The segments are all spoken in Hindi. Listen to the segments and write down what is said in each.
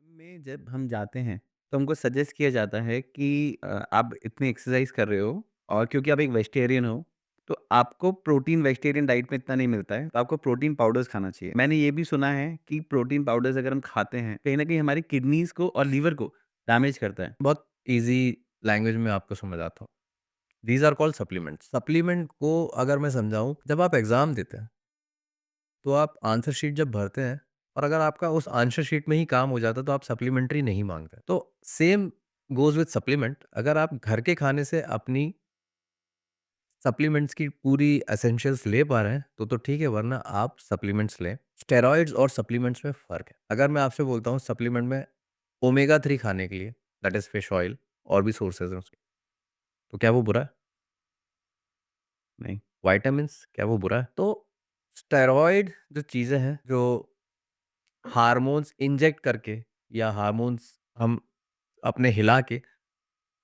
में जब हम जाते हैं, तो हमको सजेस्ट किया जाता है कि आप इतनी एक्सरसाइज़ कर रहे हो और क्योंकि आप एक वेजिटेरियन हो, तो आपको प्रोटीन वेजिटेरियन डाइट में इतना नहीं मिलता है, तो आपको प्रोटीन पाउडर्स खाना चाहिए। मैंने ये भी सुना है कि प्रोटीन पाउडर्स अगर हम खाते हैं, कहीं न कहीं हमारी किडनीज़ को और लीवर को डैमेज करता है। बहुत ईज़ी लैंग्वेज में आपको समझाता हूँ। These are called supplements. Supplement को अगर मैं समझाऊँ, जब आप एग्ज़ाम देते हैं, तो आप आंसर शीट जब भरते हैं और अगर आपका उस आंसर शीट में ही काम हो जाता है, तो आप सप्लीमेंट्री नहीं माँगते। तो सेम गोज़ विथ सप्लीमेंट। अगर आप घर के खाने से अपनी सप्लीमेंट्स की पूरी एसेंशियल्स ले पा रहे हैं, तो ठीक है, वरना आप सप्लीमेंट्स लें। स्टेरॉइड्स और सप्लीमेंट्स में फ़र्क है। अगर मैं आपसे बोलता हूँ सप्लीमेंट में ओमेगा 3 खाने के लिए, दैट इज़ फिश ऑयल और भी सोर्सेज़ हैं उसके, तो क्या वो बुरा है? नहीं, विटामिन्स क्या वो बुरा है? तो स्टेरॉइड जो चीज़ें हैं, जो हार्मोन्स इंजेक्ट करके या हार्मोन्स हम अपने हिला के,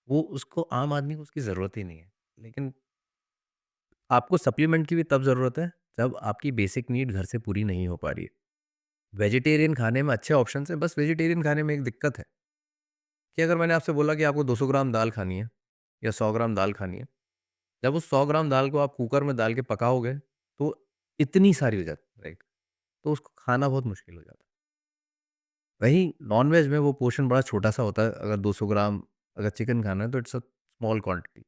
वो उसको आम आदमी को उसकी ज़रूरत ही नहीं है। लेकिन आपको सप्लीमेंट की भी तब ज़रूरत है, जब आपकी बेसिक नीड घर से पूरी नहीं हो पा रही है। वेजिटेरियन खाने में अच्छे ऑप्शंस हैं, बस वेजिटेरियन खाने में एक दिक्कत है कि अगर मैंने आपसे बोला कि आपको 200 ग्राम दाल खानी है या 100 ग्राम दाल खानी है, जब उस 100 ग्राम दाल को आप कुकर में डाल के पकाओगे, तो इतनी सारी हो जाती है, राइट? तो उसको खाना बहुत मुश्किल हो जाता है। वहीं नॉन-वेज में वो पोर्शन बड़ा छोटा-सा होता है, अगर 200 ग्राम अगर चिकन खाना है तो इट्स अ स्मॉल क्वांटिटी।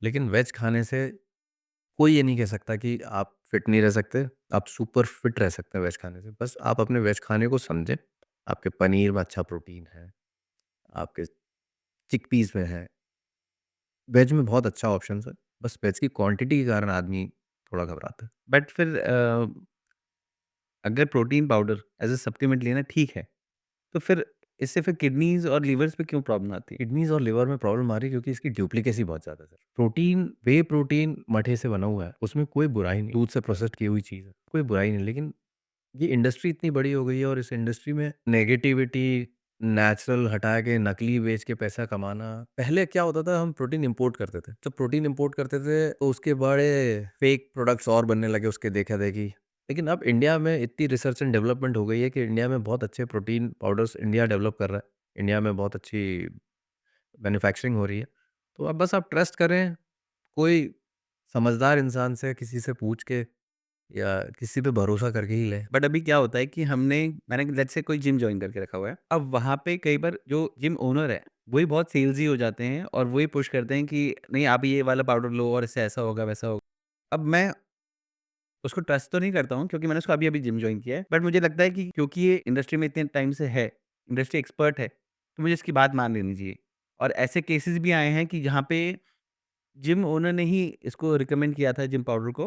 लेकिन वेज खाने से कोई ये नहीं कह सकता कि आप फिट नहीं रह सकते, आप सुपर फिट रह सकते हैं वेज खाने से। बस आप अपने वेज खाने को समझें, आपके पनीर में अच्छा प्रोटीन है, आपके चिकपीस में है, वेज में बहुत अच्छा ऑप्शंस है, बस वेज की क्वांटिटी के कारण आदमी थोड़ा घबराता है। बट फिर अगर protein powder as a supplement लेना ठीक है, तो फिर इससे फिर किडनीज़ और लिवर्स पे क्यों प्रॉब्लम आती है? किडनीज़ और लिवर में प्रॉब्लम आ रही है क्योंकि इसकी डुप्लीकेसी बहुत ज़्यादा है सर। प्रोटीन, व्हे प्रोटीन मठे से बना हुआ है, उसमें कोई बुराई नहीं, दूध से प्रोसेस्ड की हुई चीज़ है, कोई बुराई नहीं। लेकिन ये इंडस्ट्री इतनी बड़ी हो गई है और इस इंडस्ट्री में नेगेटिविटी, नेचुरल हटा के नकली बेच के पैसा कमाना। पहले क्या होता था, हम प्रोटीन इंपोर्ट करते थे। जब प्रोटीन इंपोर्ट करते थे तो उसके बड़े फेक प्रोडक्ट्स और बनने लगे उसके देखा-देखी। लेकिन अब इंडिया में इतनी रिसर्च एंड डेवलपमेंट हो गई है कि इंडिया में बहुत अच्छे प्रोटीन पाउडर्स इंडिया डेवलप कर रहा है। इंडिया में बहुत अच्छी मैन्युफैक्चरिंग हो रही है। तो अब बस आप ट्रस्ट करें, कोई समझदार इंसान से किसी से पूछ के या किसी पे भरोसा करके ही लें। बट अभी क्या होता है कि मैंने लेट्स से कोई जिम जॉइन करके रखा हुआ है। अब वहाँ पे कई बार जो जिम ओनर है, वही बहुत सेल्सी हो जाते हैं और वही पुश करते हैं कि नहीं आप ये वाला पाउडर लो और इससे ऐसा होगा, वैसा होगा। अब मैं उसको ट्रस्ट तो नहीं करता हूँ क्योंकि मैंने उसको अभी-अभी जिम जॉइन किया है। बट मुझे लगता है कि क्योंकि ये इंडस्ट्री में इतने टाइम से है, इंडस्ट्री एक्सपर्ट है, तो मुझे इसकी बात मान लेनी चाहिए। और ऐसे केसेस भी आए हैं कि जहाँ पे जिम ओनर ने ही इसको रिकमेंड किया था जिम पाउडर को,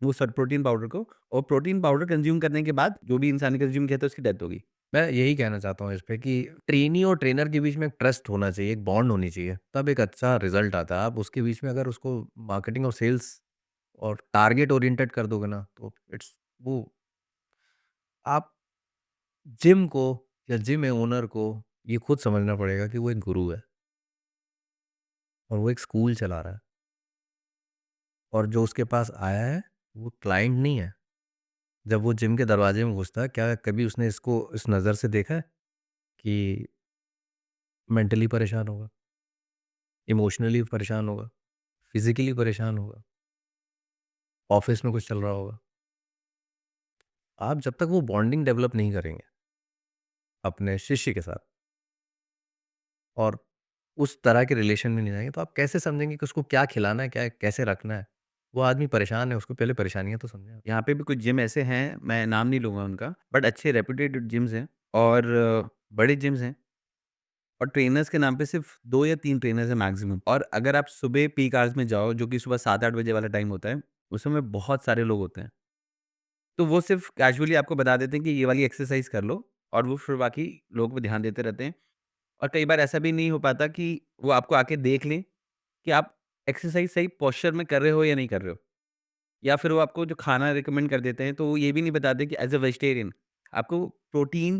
वो प्रोटीन पाउडर को, और प्रोटीन पाउडर कंज़्यूम करने के बाद जो भी इंसान ने कंज़्यूम किया था उसकी डेथ हो गई। मैं यही कहना चाहता हूँ इस पे कि ट्रेनी और ट्रेनर के बीच में एक ट्रस्ट होना चाहिए, एक बॉन्ड होनी चाहिए, तब एक अच्छा रिज़ल्ट आता है। आप उसके बीच में अगर उसको मार्केटिंग और सेल्स और टारगेट ओरिएंटेड कर दोगे ना, तो इट्स वो आप जिम को या जिम ओनर को ये खुद समझना पड़ेगा कि वो एक गुरु है और वो एक स्कूल चला रहा है और जो उसके पास आया है, वो क्लाइंट नहीं है। जब वो जिम के दरवाजे में घुसता है, क्या कभी उसने इसको इस नज़र से देखा है कि मेंटली परेशान होगा, इमोशनली परेशान होगा, फिज़िकली परेशान होगा, ऑफ़िस में कुछ चल रहा होगा। आप जब तक वो बॉन्डिंग डेवलप नहीं करेंगे अपने शिष्य के साथ और उस तरह के रिलेशन में नहीं जाएँगे, तो आप कैसे समझेंगे कि उसको क्या खिलाना है, क्या कैसे रखना है? वो आदमी परेशान है, उसको पहले परेशानियाँ तो समझें आप। यहाँ पे भी कुछ जिम ऐसे हैं, मैं नाम नहीं लूँगा उनका, बट अच्छे रेप्यूटेड जिम्स हैं और बड़े जिम्स हैं और ट्रेनर्स के नाम पे सिर्फ़ 2 या 3 ट्रेनर्स हैं मैक्सिमम। और अगर आप सुबह पीक आवर्स में जाओ, जो कि सुबह 7-8 बजे वाला टाइम होता है, उस समय बहुत सारे लोग होते हैं। तो वो सिर्फ़ कैजुअली आपको बता देते हैं कि ये वाली एक्सरसाइज़ कर लो और वो फिर बाकी लोगों पे ध्यान देते रहते हैं। और कई बार ऐसा भी नहीं हो पाता कि वो आपको आके देख लें कि आप एक्सरसाइज़ सही पोस्चर में कर रहे हो या नहीं कर रहे हो। या फिर वो आपको जो खाना रिकमेंड कर देते हैं, तो वो ये भी नहीं बताते कि एज़ अ वेजिटेरियन आपको प्रोटीन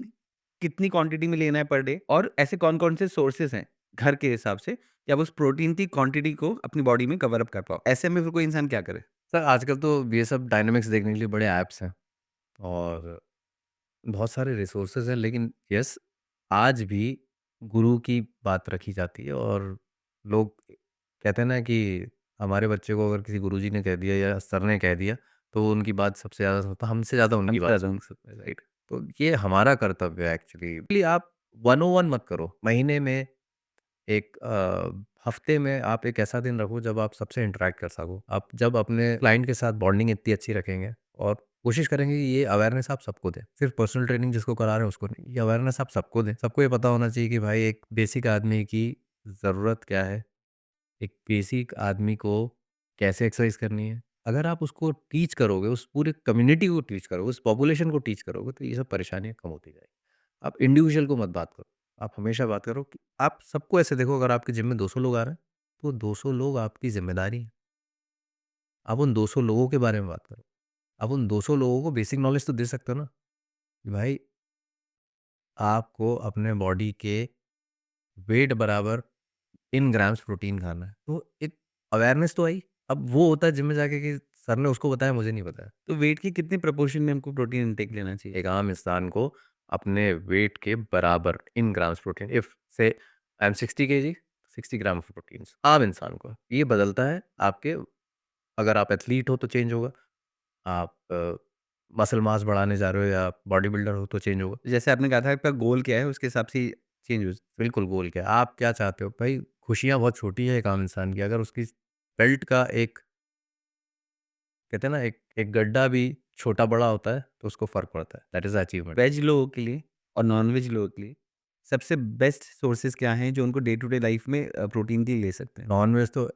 कितनी क्वांटिटी में लेना है पर डे और ऐसे कौन-कौन से सोर्सेज़ हैं, घर के हिसाब से, कि आप उस प्रोटीन की क्वांटिटी को अपनी बॉडी में कवर अप कर पाओ। ऐसे में फिर कोई इंसान क्या करे? सर आजकल तो ये सब डायनामिक्स देखने के लिए बड़े ऐप्स हैं और बहुत सारे रिसोर्सेज़ हैं, लेकिन यस, आज भी गुरु की बात रखी जाती है और लोग कहते हैं ना कि हमारे बच्चे को अगर किसी गुरुजी ने कह दिया या सर ने कह दिया तो वो उनकी बात सबसे ज़्यादा सुनता, हमसे ज़्यादा उनकी हमसे बात ज़्यादा सुनता उनसे है। राइट। तो ये हमारा कर्तव्य है एक्चुअली आप 101 मत करो, महीने में एक हफ्ते में आप एक ऐसा दिन रखो जब आप सबसे इंटरेक्ट कर सको। आप जब अपने क्लाइंट के साथ बॉन्डिंग इतनी अच्छी रखेंगे और कोशिश करेंगे कि ये अवेयरनेस आप सबको दें। सिर्फ पर्सनल ट्रेनिंग जिसको करा रहे हैं उसको नहीं, ये अवेयरनेस आप सबको दें। सबको ये पता होना चाहिए कि भाई एक बेसिक आदमी की ज़रूरत क्या है, एक बेसिक आदमी को कैसे एक्सरसाइज करनी है। अगर आप उसको टीच करोगे, उस पूरे कम्युनिटी को टीच करोगे, उस पॉपुलेशन को टीच करोगे तो ये सब परेशानियाँ कम होती जाएगी। आप इंडिविजुअल को मत बात करो। आप हमेशा बात करो कि आप सबको ऐसे देखो, अगर आपके जिम में 200 लोग आ रहे हैं, तो 200 लोग आपकी ज़िम्मेदारी है। आप उन 200 लोगों के बारे में बात करो। आप उन 200 लोगों को बेसिक नॉलेज तो दे सकते हो ना, कि भाई आपको अपने बॉडी के वेट बराबर इन ग्राम्स प्रोटीन खाना है। तो एक अवेयरनेस तो आई। अब वो होता है जिम में जाके कि सर ने उसको बताया, मुझे नहीं बताया। तो वेट के कितने प्रोपोर्शन में हमको प्रोटीन इनटेक लेना चाहिए? एक आम इंसान को अपने वेट के बराबर इन ग्राम्स प्रोटीन, इफ से I am 60 KG, 60 gram of protein आम इंसान को। ये बदलता है आपके, अगर आप एथलीट हो तो चेंज होगा, आप मसल मास बढ़ाने जा रहे हो या बॉडी बिल्डर हो तो चेंज होगा। जैसे आपने कहा था आपका गोल क्या है उसके हिसाब से चेंज हो। बिल्कुल गोल क्या है, आप क्या चाहते हो भाई। खुशियाँ बहुत छोटी है एक आम इंसान की, अगर उसकी बेल्ट का एक, कहते हैं ना, एक एक गड्ढा भी छोटा बड़ा होता है तो उसको फर्क पड़ता है। That is achievement. वेज लोगों के लिए और नॉन-वेज लोगों के लिए सबसे बेस्ट सोर्सेज़ क्या हैं जो उनको डे टू डे लाइफ में प्रोटीन के लिए ले सकते हैं? नॉन वेज तो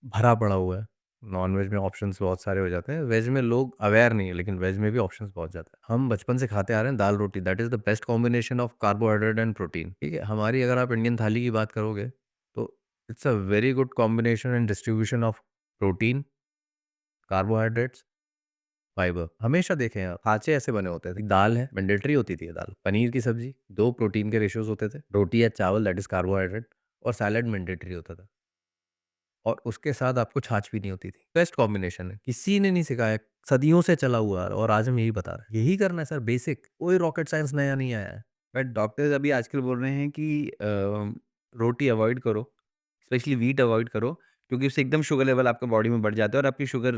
भरा पड़ा हुआ है। नॉन-वेज में ऑप्शंस बहुत सारे हो जाते हैं। वेज में लोग अवेयर नहीं है, लेकिन वेज में भी ऑप्शंस बहुत ज़्यादा है। हम बचपन से खाते आ रहे हैं दाल-रोटी, that is the best combination of carbohydrate and protein, ठीक है? हमारी अगर आप इंडियन थाली की बात करोगे, तो it's a very good combination and distribution of protein, carbohydrates, fibre. हमेशा देखें आप, खाँचे ऐसे बने होते थे। दाल है, मैंडेटरी होती थी ये दाल। पनीर की सब्ज़ी, 2 प्रोटीन के रेशियोज़ होते थे। रोटी या चावल, दैट इज़ कार्बोहाइड्रेट, और सैलेड मैंडेटरी होता था। और उसके साथ आपको छाछ पीनी होती थी। बेस्ट कॉम्बिनेशन है, किसी ने नहीं सिखाया, सदियों से चला हुआ आ रहा है और आज हम यही बता रहे हैं। यही करना है सर, बेसिक, कोई रॉकेट साइंस नया नहीं आया है। बट डॉक्टर्स अभी आजकल बोल रहे हैं कि रोटी अवॉइड करो, स्पेशली व्हीट अवॉइड करो क्योंकि उससे एकदम शुगर लेवल आपका बॉडी में बढ़ जाता है और आपकी शुगर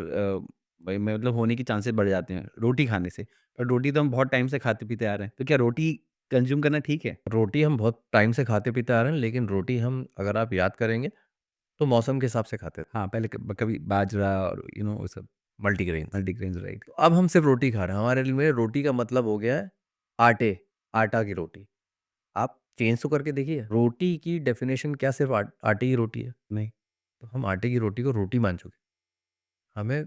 भाई में मतलब होने के चांसेस बढ़ जाते हैं रोटी खाने से। पर रोटी तो हम बहुत टाइम से खाते-पीते आ रहे हैं, तो क्या रोटी कंज़्यूम करना ठीक है? रोटी हम बहुत टाइम से खाते-पीते आ रहे हैं, लेकिन रोटी हम, अगर आप याद करेंगे, तो मौसम के हिसाब से खाते थे, हाँ, पहले कभी बाजरा और वो सब मल्टीग्रेन्स। Multigrains right. तो अब हम सिर्फ रोटी खा रहे हैं। हमारे लिए रोटी का मतलब हो गया है आटे, आटा की रोटी। आप चेंज तो करके देखिए, रोटी की डेफिनिशन क्या सिर्फ आटे की रोटी है? नहीं, तो हम आटे की रोटी को रोटी मान चुके हैं। हमें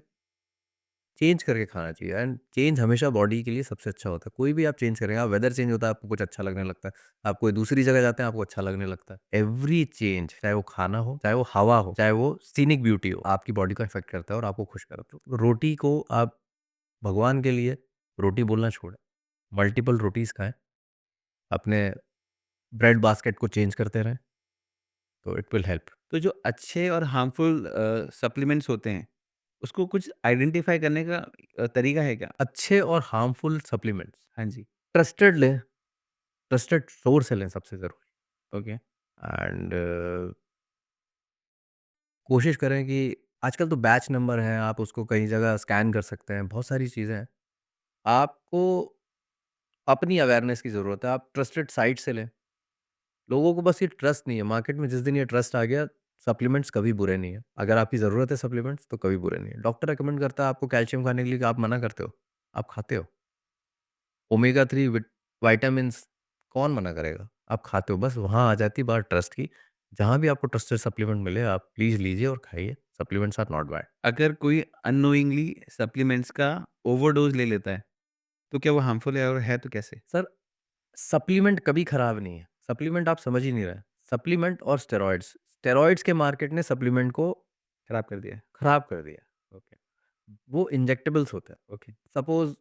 चेंज करके खाना चाहिए एंड चेंज हमेशा बॉडी के लिए सबसे अच्छा होता है। कोई भी आप चेंज करेंगे, आप वेदर चेंज होता है, आपको कुछ अच्छा लगने लगता है। आप कोई दूसरी जगह जाते हैं, आपको अच्छा लगने लगता है। एवरी चेंज, चाहे वो खाना हो, चाहे वो हवा हो, चाहे वो सीनिक ब्यूटी हो, आपकी बॉडी को इफ़ेक्ट करता है और आपको खुश करता है। तो रोटी को आप भगवान के लिए रोटी बोलना छोड़ें, मल्टीपल रोटीज़ खाएँ, अपने ब्रेड बास्केट को चेंज करते रहें, तो इट विल हेल्प। तो जो अच्छे और हार्मफुल सप्लीमेंट्स होते हैं, उसको कुछ आइडेंटिफ़ाई करने का तरीका है क्या? अच्छे और हार्मफुल सप्लीमेंट्स हाँ जी, ट्रस्टेड लें, ट्रस्टेड सोर्स से लें सबसे ज़रूरी। ओके। एंड कोशिश करें कि आजकल तो बैच नंबर है, आप उसको कहीं जगह स्कैन कर सकते हैं, बहुत सारी चीज़ें हैं। आपको अपनी अवेयरनेस की ज़रूरत है, आप ट्रस्टेड साइट से लें। लोगों को बस ये ट्रस्ट नहीं है, मार्केट में जिस दिन ये ट्रस्ट आ गया, सप्लीमेंट्स कभी बुरे नहीं है। अगर आपकी ज़रूरत है सप्लीमेंट्स, तो कभी बुरे नहीं है। डॉक्टर रिकमेंड करता है आपको कैल्शियम खाने के लिए, आप मना करते हो, आप खाते हो। ओमेगा 3 विटामिन्स कौन मना करेगा? आप खाते हो, बस वहाँ आ जाती है बात ट्रस्ट की। जहाँ भी आपको ट्रस्टेड सप्लीमेंट मिले, आप प्लीज़ लीजिए और खाइए। Supplements are not bad. अगर कोई अननोइंगली सप्लीमेंट्स का ओवरडोज़ ले लेता है, तो क्या वो हार्मफुल है और है तो कैसे? सर, सप्लीमेंट कभी खराब नहीं है। सप्लीमेंट आप समझ ही नहीं रहे। सप्लीमेंट और स्टेरॉइड्स, स्टेरॉइड्स के मार्केट ने सप्लीमेंट को खराब कर दिया है। खराब कर दिया। ओके, वो इंजेक्टेबल्स होते हैं। ओके। सपोज़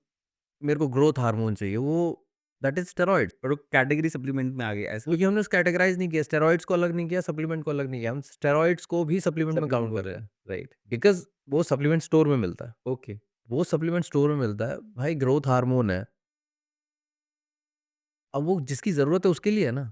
मेरे को ग्रोथ हार्मोन चाहिए, वो दैट इज़ स्टेरॉइड्स। और वो कैटेगरी सप्लीमेंट में आ गया ऐसा? क्योंकि हमने उसको कैटेगराइज़ नहीं किया, स्टेरॉइड्स को अलग नहीं किया, सप्लीमेंट को अलग नहीं किया। हम स्टेरॉइड्स को भी सप्लीमेंट में सप्लीमेंट काउंट बोल कर रहे रहे हैं। हैं, राइट। बिकॉज़ वो सप्लीमेंट स्टोर में मिलता है। ओके, वो सप्लीमेंट स्टोर में मिलता है। भाई ग्रोथ हार्मोन है, अब वो जिसकी ज़रूरत है उसके लिए है ना।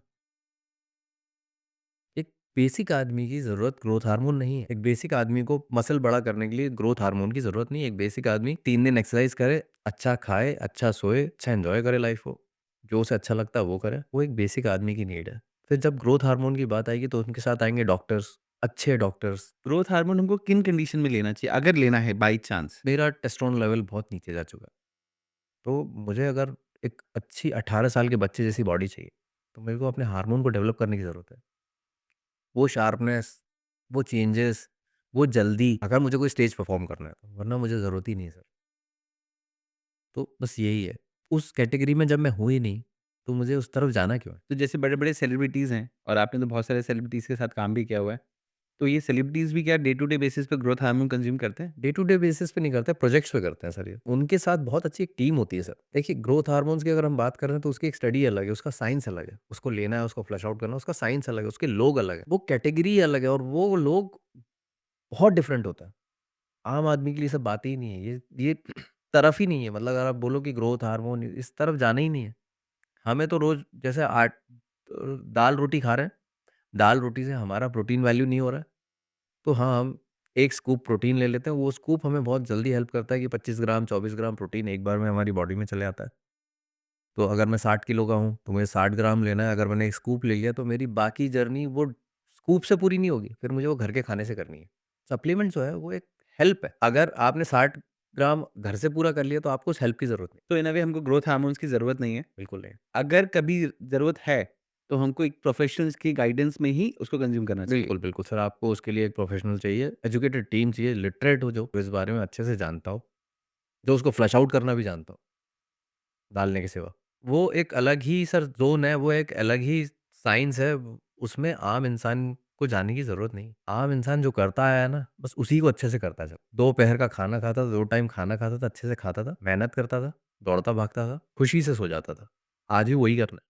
बेसिक आदमी की ज़रूरत ग्रोथ हार्मोन नहीं है। एक बेसिक आदमी को मसल बड़ा करने के लिए ग्रोथ हार्मोन की ज़रूरत नहीं है। एक बेसिक आदमी 3 दिन एक्सरसाइज़ करे, अच्छा खाए, अच्छा सोए, अच्छा एन्जॉय करे लाइफ़ को। जो उसे अच्छा लगता है वो करे, वो एक बेसिक आदमी की नीड है। फिर जब ग्रोथ हार्मोन की बात आएगी तो उनके साथ आएँगे डॉक्टर्स, अच्छे डॉक्टर्स। ग्रोथ हार्मोन हमको किन कंडीशन में लेना चाहिए अगर लेना है बाय चांस? मेरा टेस्टोस्टेरोन लेवल बहुत नीचे जा चुका है। तो मुझे अगर एक अच्छी 18 साल के बच्चे जैसी बॉडी चाहिए, तो मेरे को अपने हार्मोन को डेवलप करने की ज़रूरत है। वो शार्पनेस, वो चेंजेस, वो जल्दी अगर मुझे कोई स्टेज परफ़ॉर्म करना है, तो, वरना मुझे ज़रूरत ही नहीं है सर। तो बस यही है। उस कैटेगरी में जब मैं हूँ ही नहीं, तो मुझे उस तरफ जाना क्यों है? तो जैसे बड़े-बड़े सेलिब्रिटीज़ हैं और आपने तो बहुत सारे सेलिब्रिटीज़ के साथ काम भी किया हुआ है। तो ये सेलिब्रिटीज़ भी क्या डे टू डे बेसिस पे ग्रोथ हार्मोन कंज़्यूम करते हैं? डे टू डे बेसिस पे नहीं करते, प्रोजेक्ट्स पे करते हैं सर ये। उनके साथ बहुत अच्छी एक टीम होती है सर। देखिए ग्रोथ हार्मोन्स की अगर हम बात कर रहे हैं तो उसकी एक स्टडी अलग है, उसका साइंस अलग है। उसको लेना है, उसको फ्लश आउट करना है, उसका साइंस अलग है, उसके लोग अलग हैं। वो कैटेगरी अलग है और वो लोग बहुत डिफरेंट होता है। आम आदमी के लिए सब बातें ही नहीं है। ये तरफ ही नहीं है, मतलब अगर आप बोलो कि ग्रोथ हार्मोन इस तरफ जाना ही नहीं है। हमें तो रोज़ जैसे दाल-रोटी खा रहे हैं, दाल-रोटी से हमारा प्रोटीन वैल्यू नहीं हो रहा है, तो हाँ, हम 1 स्कूप प्रोटीन ले लेते हैं। वो स्कूप हमें बहुत जल्दी हेल्प करता है कि 25 ग्राम, 24 ग्राम प्रोटीन एक बार में हमारी बॉडी में चले आता है। तो अगर मैं 60 किलो का हूँ, तो मुझे 60 ग्राम लेना है। अगर मैंने 1 स्कूप ले लिया, तो मेरी बाकी जर्नी वो स्कूप से पूरी नहीं होगी, फिर मुझे वो घर के खाने से करनी है। सप्लीमेंट जो है, वो एक हेल्प है। अगर आपने 60 ग्राम घर से पूरा कर लिया, तो आपको उस हेल्प की ज़रूरत नहीं। तो इन अ वे हमको ग्रोथ हार्मोन्स की ज़रूरत नहीं है। बिल्कुल नहीं। अगर कभी ज़रूरत है, तो हमको एक प्रोफ़ेशनल्स की गाइडेंस में ही उसको कंज़्यूम करना चाहिए। बिल्कुल, बिल्कुल सर, आपको उसके लिए एक प्रोफ़ेशनल चाहिए, एजुकेटेड टीम चाहिए, लिटरेट हो जो इस बारे में अच्छे से जानता हो, जो उसको फ्लश आउट करना भी जानता हो, डालने के सिवा। वो एक अलग ही सर ज़ोन है, वो एक अलग ही साइंस है, उसमें आम इंसान को जाने की ज़रूरत नहीं। आम इंसान जो करता आया है ना, बस उसी को अच्छे से करता चला। दोपहर का खाना खाता था, 2 टाइम खाना खाता था, अच्छे से खाता था, मेहनत करता था, दौड़ता-भागता था, खुशी से सो जाता था। आज भी वही करना है।